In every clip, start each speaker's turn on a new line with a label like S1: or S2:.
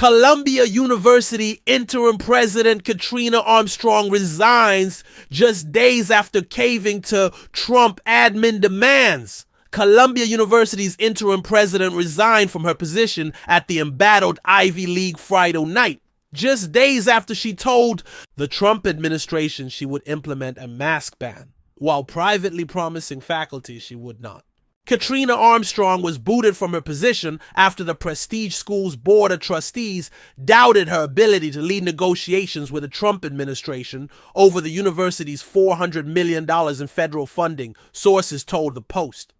S1: Columbia University interim president Katrina Armstrong resigns just days after caving to Trump admin demands. Columbia University's interim president resigned from her position at the embattled Ivy League Friday night, just days after she told the Trump administration she would implement a mask ban, while privately promising faculty she would not. Katrina Armstrong was booted from her position after the prestige school's board of trustees doubted her ability to lead negotiations with the Trump administration over the university's $400 million in federal funding, sources told the Post.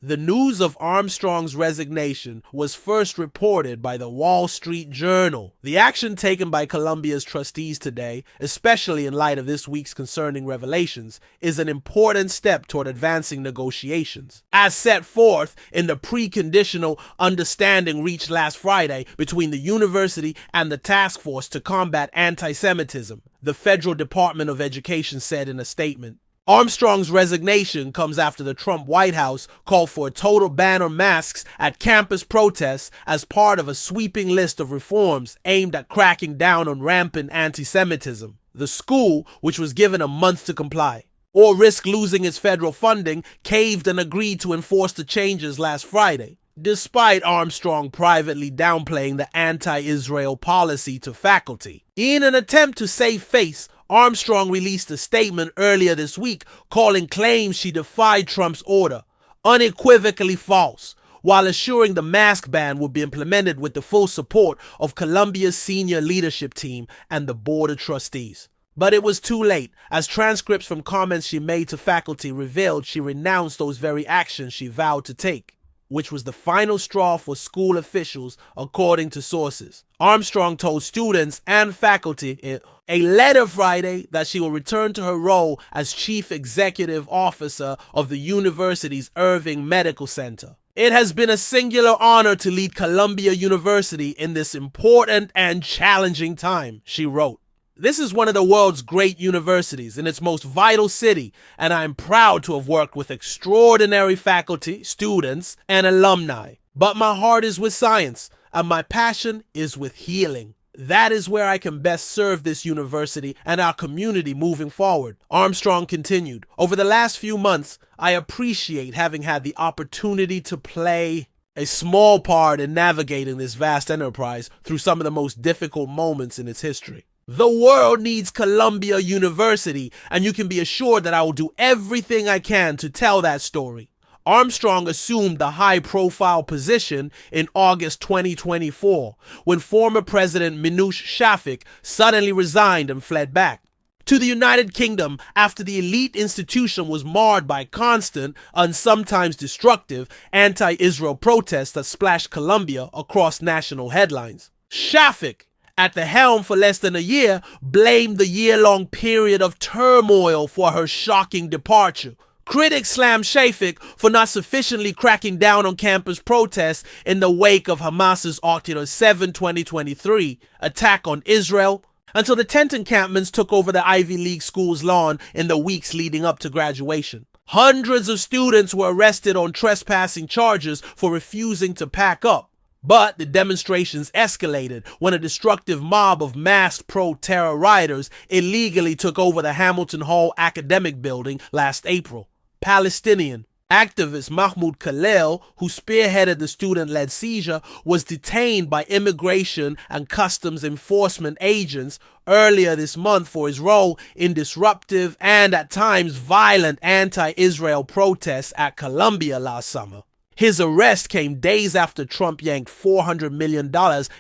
S1: The news of Armstrong's resignation was first reported by the Wall Street Journal. The action taken by Columbia's trustees today, especially in light of this week's concerning revelations, is an important step toward advancing negotiations, as set forth in the preconditional understanding reached last Friday between the university and the task force to combat anti-Semitism, the Federal Department of Education said in a statement. Armstrong's resignation comes after the Trump White House called for a total ban on masks at campus protests as part of a sweeping list of reforms aimed at cracking down on rampant anti-Semitism. The school, which was given a month to comply or risk losing its federal funding, caved and agreed to enforce the changes last Friday, despite Armstrong privately downplaying the anti-Israel policy to faculty. In an attempt to save face, Armstrong released a statement earlier this week calling claims she defied Trump's order unequivocally false, while assuring the mask ban would be implemented with the full support of Columbia's senior leadership team and the board of trustees. But it was too late, as transcripts from comments she made to faculty revealed she renounced those very actions she vowed to take, which was the final straw for school officials, according to sources. Armstrong told students and faculty in a letter Friday that she will return to her role as chief executive officer of the university's Irving Medical Center. It has been a singular honor to lead Columbia University in this important and challenging time, she wrote. This is one of the world's great universities in its most vital city, and I am proud to have worked with extraordinary faculty, students, and alumni. But my heart is with science, and my passion is with healing. That is where I can best serve this university and our community moving forward, Armstrong continued. Over the last few months, I appreciate having had the opportunity to play a small part in navigating this vast enterprise through some of the most difficult moments in its history. The world needs Columbia University, and you can be assured that I will do everything I can to tell that story. Armstrong assumed the high-profile position in August 2024, when former President Minouche Shafik suddenly resigned and fled back to the United Kingdom after the elite institution was marred by constant and sometimes destructive anti-Israel protests that splashed Columbia across national headlines. Shafik, at the helm for less than a year, blamed the year-long period of turmoil for her shocking departure. Critics slammed Shafik for not sufficiently cracking down on campus protests in the wake of Hamas's October 7, 2023 attack on Israel, until the tent encampments took over the Ivy League school's lawn in the weeks leading up to graduation. Hundreds of students were arrested on trespassing charges for refusing to pack up. But the demonstrations escalated when a destructive mob of masked pro-terror rioters illegally took over the Hamilton Hall Academic Building last April. Palestinian activist Mahmoud Khalil, who spearheaded the student-led seizure, was detained by immigration and customs enforcement agents earlier this month for his role in disruptive and at times violent anti-Israel protests at Columbia last summer. His arrest came days after Trump yanked $400 million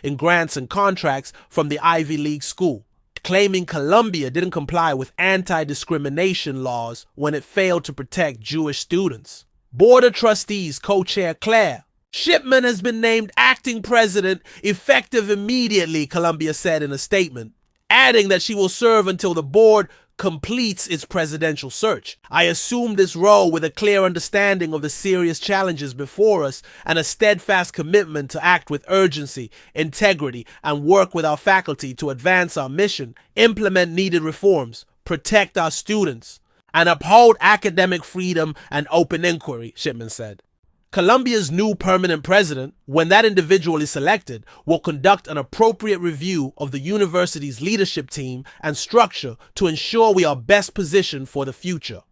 S1: in grants and contracts from the Ivy League school, claiming Columbia didn't comply with anti-discrimination laws when it failed to protect Jewish students. Board of Trustees co-chair Claire Shipman has been named acting president effective immediately, Columbia said in a statement, adding that she will serve until the board completes its presidential search. I assume this role with a clear understanding of the serious challenges before us and a steadfast commitment to act with urgency, integrity, and work with our faculty to advance our mission, implement needed reforms, protect our students, and uphold academic freedom and open inquiry, Shipman said. Columbia's new permanent president, when that individual is selected, will conduct an appropriate review of the university's leadership team and structure to ensure we are best positioned for the future.